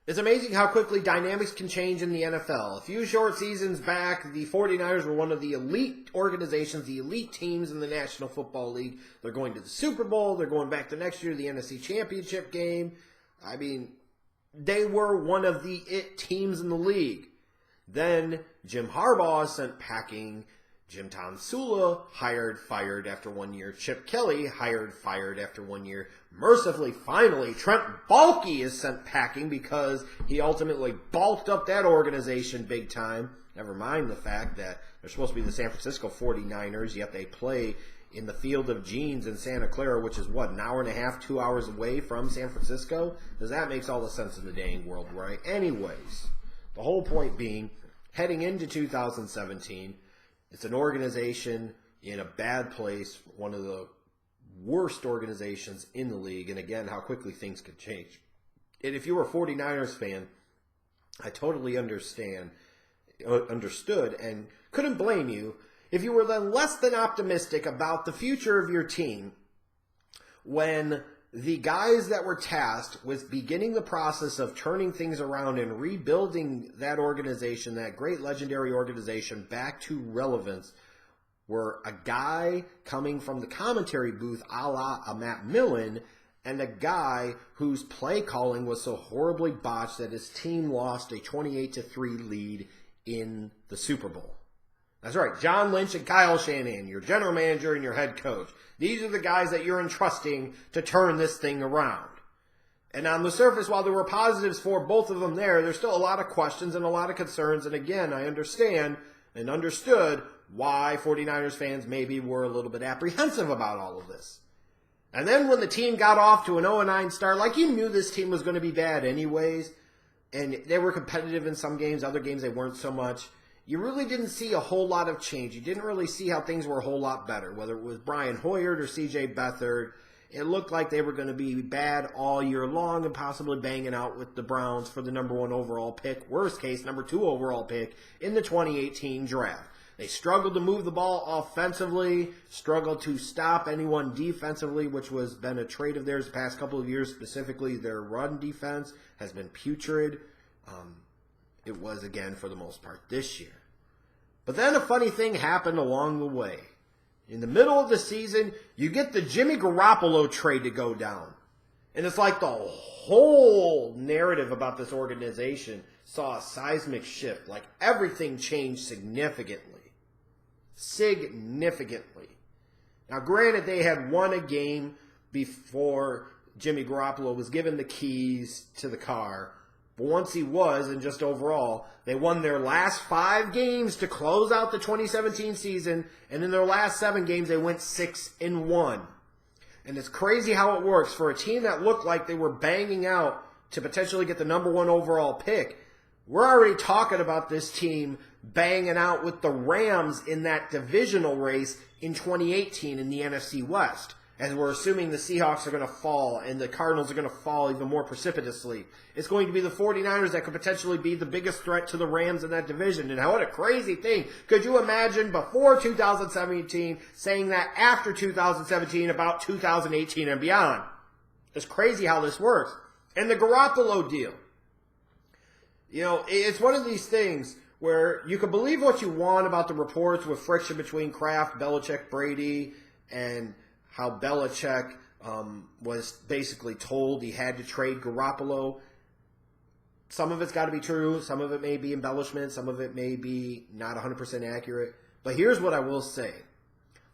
It's amazing how quickly dynamics can change in the NFL. A few short seasons back, the 49ers were one of the elite organizations, the elite teams in the National Football League. They're going to the Super Bowl. They're going back to next year, the NFC Championship game. I mean, they were one of the it teams in the league. Then Jim Harbaugh sent packing. Jim Tomsula fired after 1 year. Chip Kelly fired after 1 year. Mercifully, finally, Trent Baalke is sent packing because he ultimately bulked up that organization big time. Never mind the fact that they're supposed to be the San Francisco 49ers, yet they play in the Field of Jeans in Santa Clara, which is, what, an hour and a half, 2 hours away from San Francisco? Because that makes all the sense in the dang world, right? Anyways, the whole point being, heading into 2017, it's an organization in a bad place, one of the worst organizations in the league, and again, how quickly things could change. And if you were a 49ers fan, I totally understood, and couldn't blame you if you were then less than optimistic about the future of your team when the guys that were tasked with beginning the process of turning things around and rebuilding that organization, that great legendary organization, back to relevance, were a guy coming from the commentary booth a la a Matt Millen, and a guy whose play calling was so horribly botched that his team lost a 28-3 lead in the Super Bowl. That's right, John Lynch and Kyle Shanahan, your general manager and your head coach. These are the guys that you're entrusting to turn this thing around. And on the surface, while there were positives for both of them there's still a lot of questions and a lot of concerns. And again, I understand and understood why 49ers fans maybe were a little bit apprehensive about all of this. And then when the team got off to an 0-9 start, like you knew this team was going to be bad anyways, and they were competitive in some games, other games they weren't so much, you really didn't see a whole lot of change. You didn't really see how things were a whole lot better, whether it was Brian Hoyer or C.J. Beathard. It looked like they were going to be bad all year long and possibly banging out with the Browns for the number 1 overall pick, worst case, number 2 overall pick in the 2018 draft. They struggled to move the ball offensively, struggled to stop anyone defensively, which has been a trait of theirs the past couple of years. Specifically, their run defense has been putrid. It was, again, for the most part this year. But then a funny thing happened along the way. In the middle of the season, you get the Jimmy Garoppolo trade to go down. And it's like the whole narrative about this organization saw a seismic shift. Like everything changed significantly. Significantly. Now, granted, they had won a game before Jimmy Garoppolo was given the keys to the car. But once he was, and just overall, they won their last 5 games to close out the 2017 season, and in their last 7 games, they went 6-1. And it's crazy how it works. For a team that looked like they were banging out to potentially get the number 1 overall pick, we're already talking about this team banging out with the Rams in that divisional race in 2018 in the NFC West. As we're assuming the Seahawks are going to fall and the Cardinals are going to fall even more precipitously. It's going to be the 49ers that could potentially be the biggest threat to the Rams in that division. And what a crazy thing. Could you imagine before 2017 saying that after 2017 about 2018 and beyond? It's crazy how this works. And the Garoppolo deal. You know, it's one of these things where you can believe what you want about the reports with friction between Kraft, Belichick, Brady, and how Belichick was basically told he had to trade Garoppolo. Some of it's got to be true. Some of it may be embellishment. Some of it may be not 100% accurate. But here's what I will say.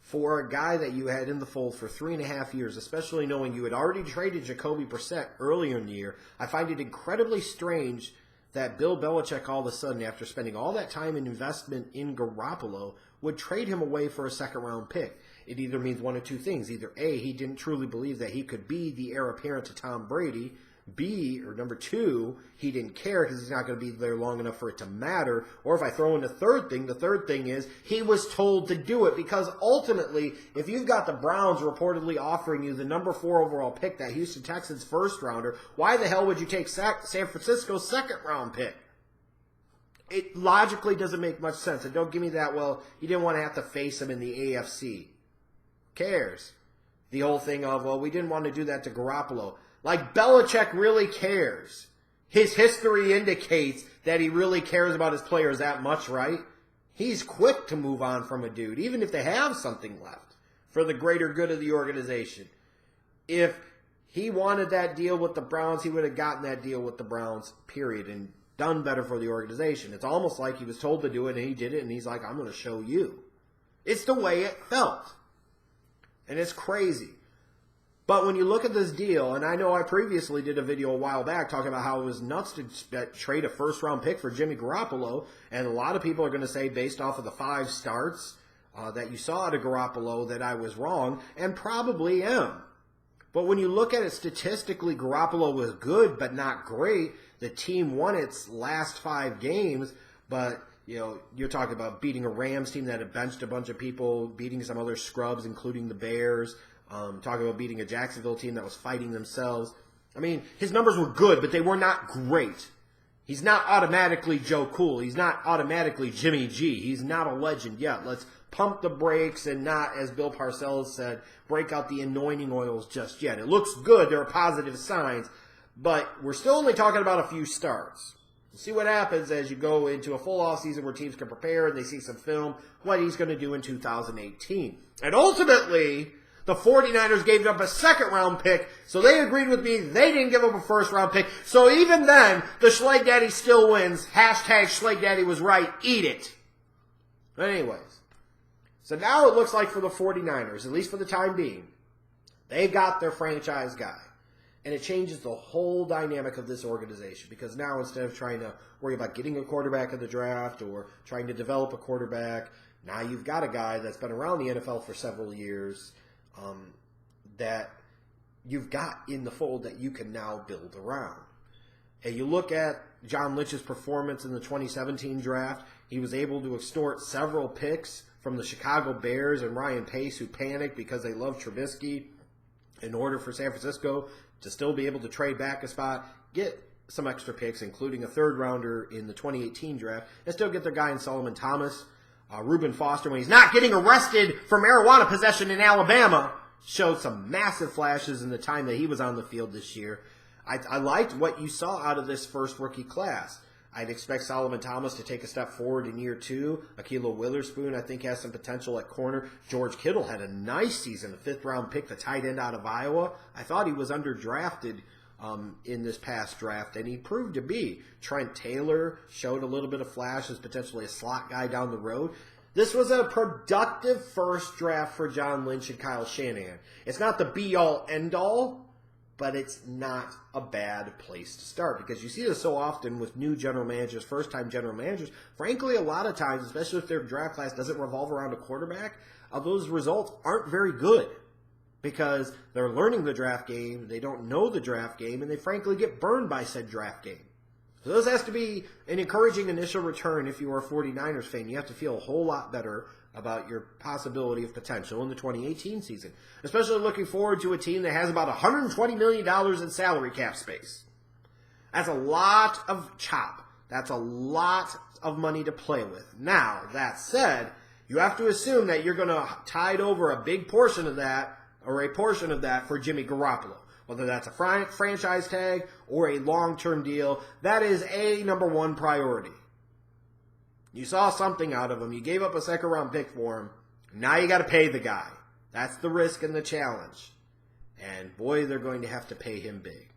For a guy that you had in the fold for 3.5 years, especially knowing you had already traded Jacoby Brissett earlier in the year, I find it incredibly strange that Bill Belichick all of a sudden, after spending all that time and investment in Garoppolo, would trade him away for a second-round pick. It either means one of two things. Either A, he didn't truly believe that he could be the heir apparent to Tom Brady. B, or number 2, he didn't care because he's not going to be there long enough for it to matter. Or if I throw in the third thing is he was told to do it because ultimately, if you've got the Browns reportedly offering you the number 4 overall pick, that Houston Texans first rounder, why the hell would you take San Francisco's second round pick? It logically doesn't make much sense. And don't give me that, well, you didn't want to have to face him in the AFC. Cares? The whole thing of, well, we didn't want to do that to Garoppolo. Like, Belichick really cares. his history indicates that he really cares about his players that much, right? He's quick to move on from a dude, even if they have something left for the greater good of the organization. If he wanted that deal with the Browns, he would have gotten that deal with the Browns, period, and done better for the organization. It's almost like he was told to do it, and he did it, and he's like, I'm going to show you. It's the way it felt. And it's crazy. But when you look at this deal, and I know I previously did a video a while back talking about how it was nuts to trade a first-round pick for Jimmy Garoppolo, and a lot of people are going to say, based off of the 5 starts that you saw out of Garoppolo, that I was wrong, and probably am. But when you look at it statistically, Garoppolo was good, but not great. The team won its last 5 games, but you're talking about beating a Rams team that had benched a bunch of people, beating some other scrubs, including the Bears. Talking about beating a Jacksonville team that was fighting themselves. I mean, his numbers were good, but they were not great. He's not automatically Joe Cool. He's not automatically Jimmy G. He's not a legend yet. Let's pump the brakes and not, as Bill Parcells said, break out the anointing oils just yet. It looks good. There are positive signs, but we're still only talking about a few starts. We'll see what happens as you go into a full offseason where teams can prepare and they see some film, what he's going to do in 2018. And ultimately, the 49ers gave up a second-round pick, so they agreed with me. They didn't give up a first-round pick. So even then, the Schleg Daddy still wins. Hashtag Schleg Daddy was right. Eat it. But anyways, so now it looks like for the 49ers, at least for the time being, they've got their franchise guy. And it changes the whole dynamic of this organization because now instead of trying to worry about getting a quarterback in the draft or trying to develop a quarterback, now you've got a guy that's been around the NFL for several years that you've got in the fold that you can now build around. And you look at John Lynch's performance in the 2017 draft, he was able to extort several picks from the Chicago Bears and Ryan Pace, who panicked because they loved Trubisky, in order for San Francisco to still be able to trade back a spot, get some extra picks, including a third-rounder in the 2018 draft, and still get their guy in Solomon Thomas. Reuben Foster, when he's not getting arrested for marijuana possession in Alabama, showed some massive flashes in the time that he was on the field this year. I liked what you saw out of this first rookie class. I'd expect Solomon Thomas to take a step forward in year 2. Akilo Witherspoon, I think, has some potential at corner. George Kittle had a nice season, a 5th-round pick, the tight end out of Iowa. I thought he was underdrafted in this past draft, and he proved to be. Trent Taylor showed a little bit of flash as potentially a slot guy down the road. This was a productive first draft for John Lynch and Kyle Shanahan. It's not the be-all, end-all, but it's not a bad place to start because you see this so often with new general managers, first-time general managers. Frankly, a lot of times, especially if their draft class doesn't revolve around a quarterback, those results aren't very good because they're learning the draft game, they don't know the draft game, and they frankly get burned by said draft game. So this has to be an encouraging initial return if you are a 49ers fan. You have to feel a whole lot better about your possibility of potential in the 2018 season. Especially looking forward to a team that has about $120 million in salary cap space. That's a lot of chop. That's a lot of money to play with. Now, that said, you have to assume that you're going to tide over a big portion of that, or a portion of that, for Jimmy Garoppolo. Whether that's a franchise tag or a long-term deal, that is a number one priority. You saw something out of him. You gave up a second-round pick for him. Now you got to pay the guy. That's the risk and the challenge. And boy, they're going to have to pay him big.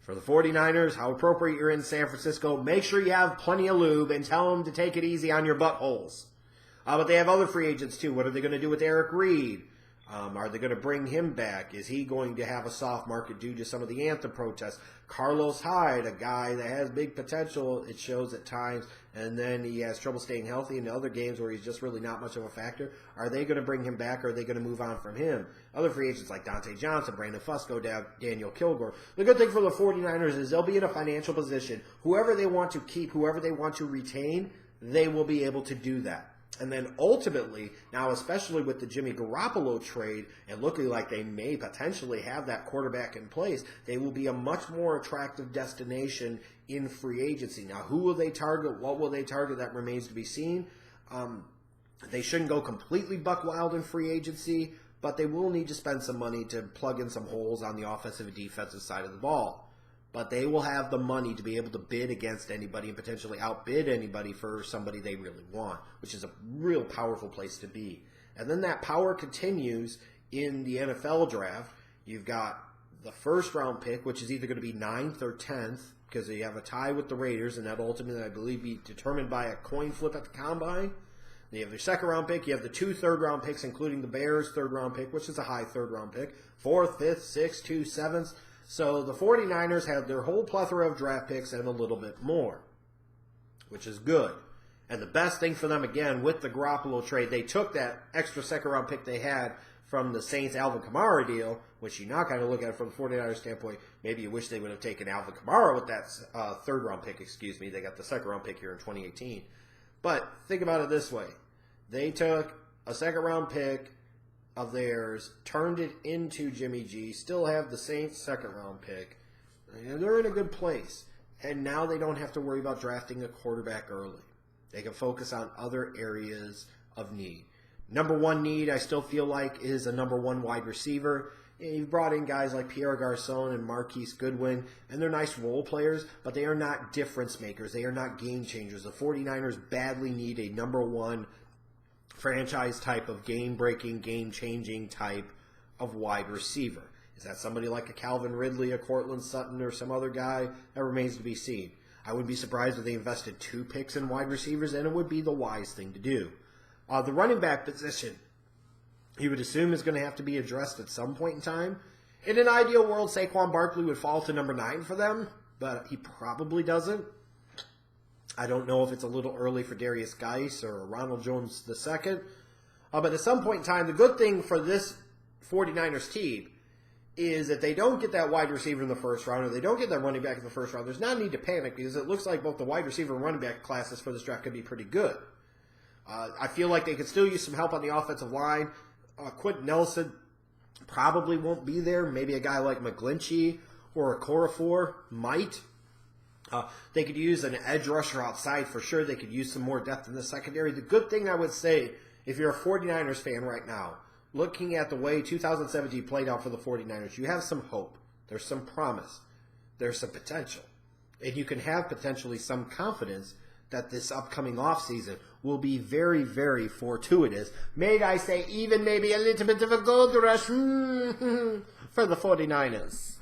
For the 49ers, how appropriate you're in San Francisco, make sure you have plenty of lube and tell them to take it easy on your buttholes. But they have other free agents too. What are they going to do with Eric Reed? Are they going to bring him back? Is he going to have a soft market due to some of the anthem protests? Carlos Hyde, a guy that has big potential, it shows at times, and then he has trouble staying healthy in other games where he's just really not much of a factor. Are they going to bring him back, or are they going to move on from him? Other free agents like Dante Johnson, Brandon Fusco, Daniel Kilgore. The good thing for the 49ers is they'll be in a financial position. Whoever they want to keep, whoever they want to retain, they will be able to do that. And then ultimately, now especially with the Jimmy Garoppolo trade and looking like they may potentially have that quarterback in place, they will be a much more attractive destination in free agency. Now, who will they target? What will they target? That remains to be seen. They shouldn't go completely buck wild in free agency, but they will need to spend some money to plug in some holes on the offensive and defensive side of the ball. but they will have the money to be able to bid against anybody and potentially outbid anybody for somebody they really want, which is a real powerful place to be. And then that power continues in the NFL draft. You've got the first round pick, which is either going to be 9th or 10th, because you have a tie with the Raiders, and that ultimately, I believe, be determined by a coin flip at the combine. Then you have your second round pick. You have the 2 third-round picks, including the Bears' third-round pick, which is a high third-round pick. 4th, 5th, 6th, 2 7ths. So the 49ers have their whole plethora of draft picks and a little bit more, which is good. And the best thing for them, again, with the Garoppolo trade, they took that extra second-round pick they had from the Saints' Alvin Kamara deal, which you now kind of look at it from the 49ers standpoint. Maybe you wish they would have taken Alvin Kamara with that third-round pick, They got the second-round pick here in 2018. But think about it this way. They took a second-round pick of theirs, turned it into Jimmy G, still have the Saints' second-round pick. And they're in a good place. And now they don't have to worry about drafting a quarterback early. They can focus on other areas of need. Number one need, I still feel like, is a number one wide receiver. You've brought in guys like Pierre Garçon and Marquise Goodwin, and they're nice role players, but they are not difference makers. They are not game changers. The 49ers badly need a number one franchise type of game-breaking, game-changing type of wide receiver. Is that somebody like a Calvin Ridley, a Cortland Sutton, or some other guy? That remains to be seen. I wouldn't be surprised if they invested 2 picks in wide receivers, and it would be the wise thing to do. The running back position, you would assume, is going to have to be addressed at some point in time. In an ideal world, Saquon Barkley would fall to number 9 for them, but he probably doesn't. I don't know if it's a little early for Darius Geis or Ronald Jones II. But at some point in time, the good thing for this 49ers team is that they don't get that wide receiver in the first round, or they don't get that running back in the first round. There's no need to panic, because it looks like both the wide receiver and running back classes for this draft could be pretty good. I feel like they could still use some help on the offensive line. Quentin Nelson probably won't be there. Maybe a guy like McGlinchey or a Corafor might. They could use an edge rusher outside for sure. They could use some more depth in the secondary. The good thing I would say, if you're a 49ers fan right now, looking at the way 2017 played out for the 49ers, you have some hope. There's some promise. There's some potential. And you can have potentially some confidence that this upcoming offseason will be very, very fortuitous. May I say even maybe a little bit of a gold rush for the 49ers.